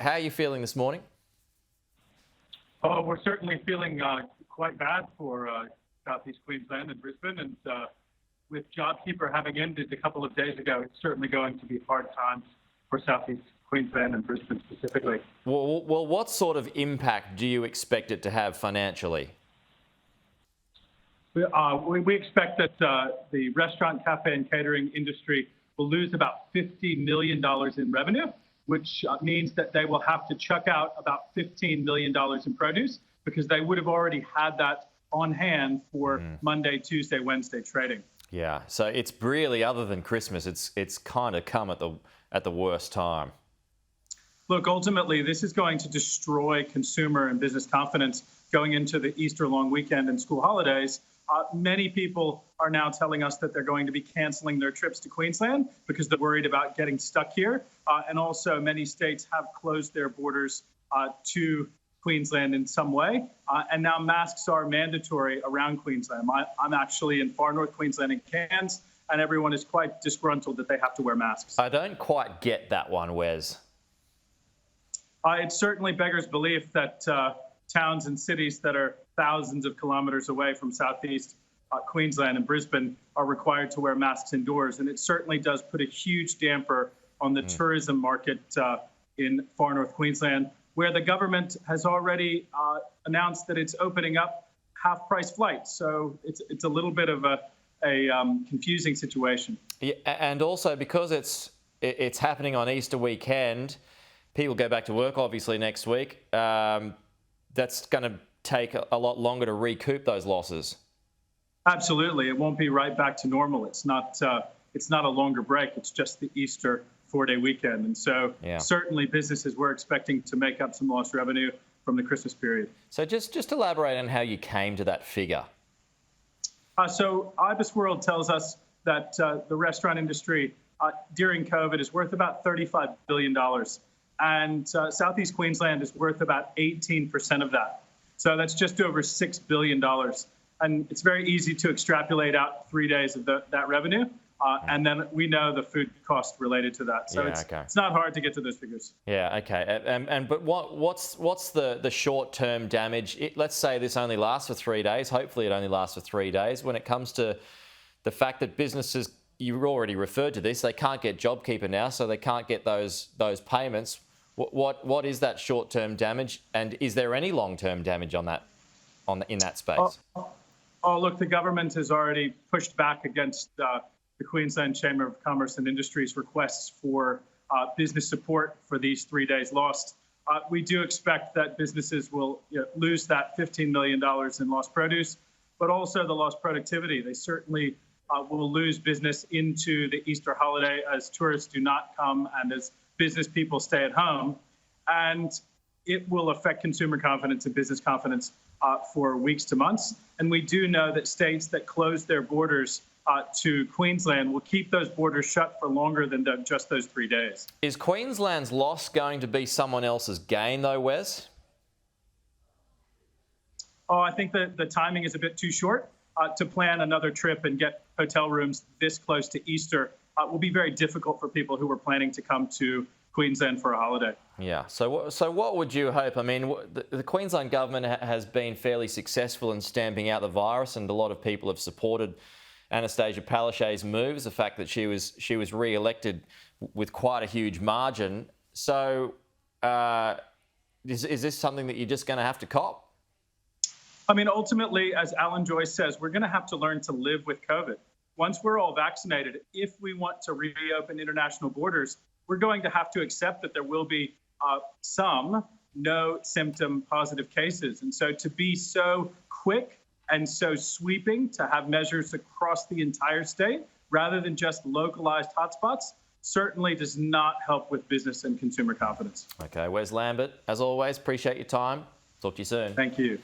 How are you feeling this morning? Oh, we're certainly feeling quite bad for southeast Queensland and Brisbane, and with JobKeeper having ended a couple of days ago, it's certainly going to be hard times for southeast Queensland and Brisbane specifically. Well, what sort of impact do you expect it to have financially? We expect that the restaurant, cafe, and catering industry will lose about $50 million in revenue, which means that they will have to chuck out about $15 million in produce because they would have already had that on hand for Monday, Tuesday, Wednesday trading. Yeah, so it's really, other than Christmas, it's kind of come at the worst time. Look, ultimately, this is going to destroy consumer and business confidence going into the Easter long weekend and school holidays. Many people are now telling us that they're going to be canceling their trips to Queensland because they're worried about getting stuck here. And also, many states have closed their borders to Queensland in some way. And now masks are mandatory around Queensland. I'm actually in far north Queensland in Cairns, and everyone is quite disgruntled that they have to wear masks. I don't quite get that one, Wes. It certainly beggars belief that towns and cities that are thousands of kilometers away from southeast Queensland and Brisbane are required to wear masks indoors. And it certainly does put a huge damper on the tourism market in far north Queensland, where the government has already announced that it's opening up half-price flights. So it's a little bit of a confusing situation. Yeah, and also because it's happening on Easter weekend, people go back to work obviously next week. That's going to take a lot longer to recoup those losses. Absolutely, it won't be right back to normal. It's not a longer break. It's just the Easter 4-day weekend, and so certainly businesses were expecting to make up some lost revenue from the Christmas period. So just elaborate on how you came to that figure. So Ibis World tells us that the restaurant industry during COVID is worth about $35 billion. And southeast Queensland is worth about 18% of that. So that's just over $6 billion. And it's very easy to extrapolate out 3 days of that revenue. And then we know the food cost related to that. So it's not hard to get to those figures. Yeah, okay. But what's the short-term damage? Let's say this only lasts for 3 days. Hopefully it only lasts for 3 days. When it comes to the fact that businesses, you already referred to this, they can't get JobKeeper now, so they can't get those payments. What is that short-term damage, and is there any long-term damage in that space? Look, the government has already pushed back against the Queensland Chamber of Commerce and Industry's requests for business support for these 3 days lost. We do expect that businesses will lose that $15 million in lost produce, but also the lost productivity. They certainly will lose business into the Easter holiday as tourists do not come and as business people stay at home, and it will affect consumer confidence and business confidence for weeks to months. And we do know that states that close their borders to Queensland will keep those borders shut for longer than just those 3 days. Is Queensland's loss going to be someone else's gain, though, Wes? I think that the timing is a bit too short to plan another trip and get hotel rooms this close to Easter. Will be very difficult for people who were planning to come to Queensland for a holiday. Yeah. So what would you hope? I mean, the Queensland government has been fairly successful in stamping out the virus, and a lot of people have supported Anastasia Palaszczuk's moves. The fact that she was re-elected with quite a huge margin. So is this something that you're just going to have to cop? I mean, ultimately, as Alan Joyce says, we're going to have to learn to live with COVID. Once we're all vaccinated, if we want to reopen international borders, we're going to have to accept that there will be some no-symptom positive cases. And so to be so quick and so sweeping to have measures across the entire state rather than just localized hotspots certainly does not help with business and consumer confidence. Okay, Wes Lambert, as always, appreciate your time. Talk to you soon. Thank you.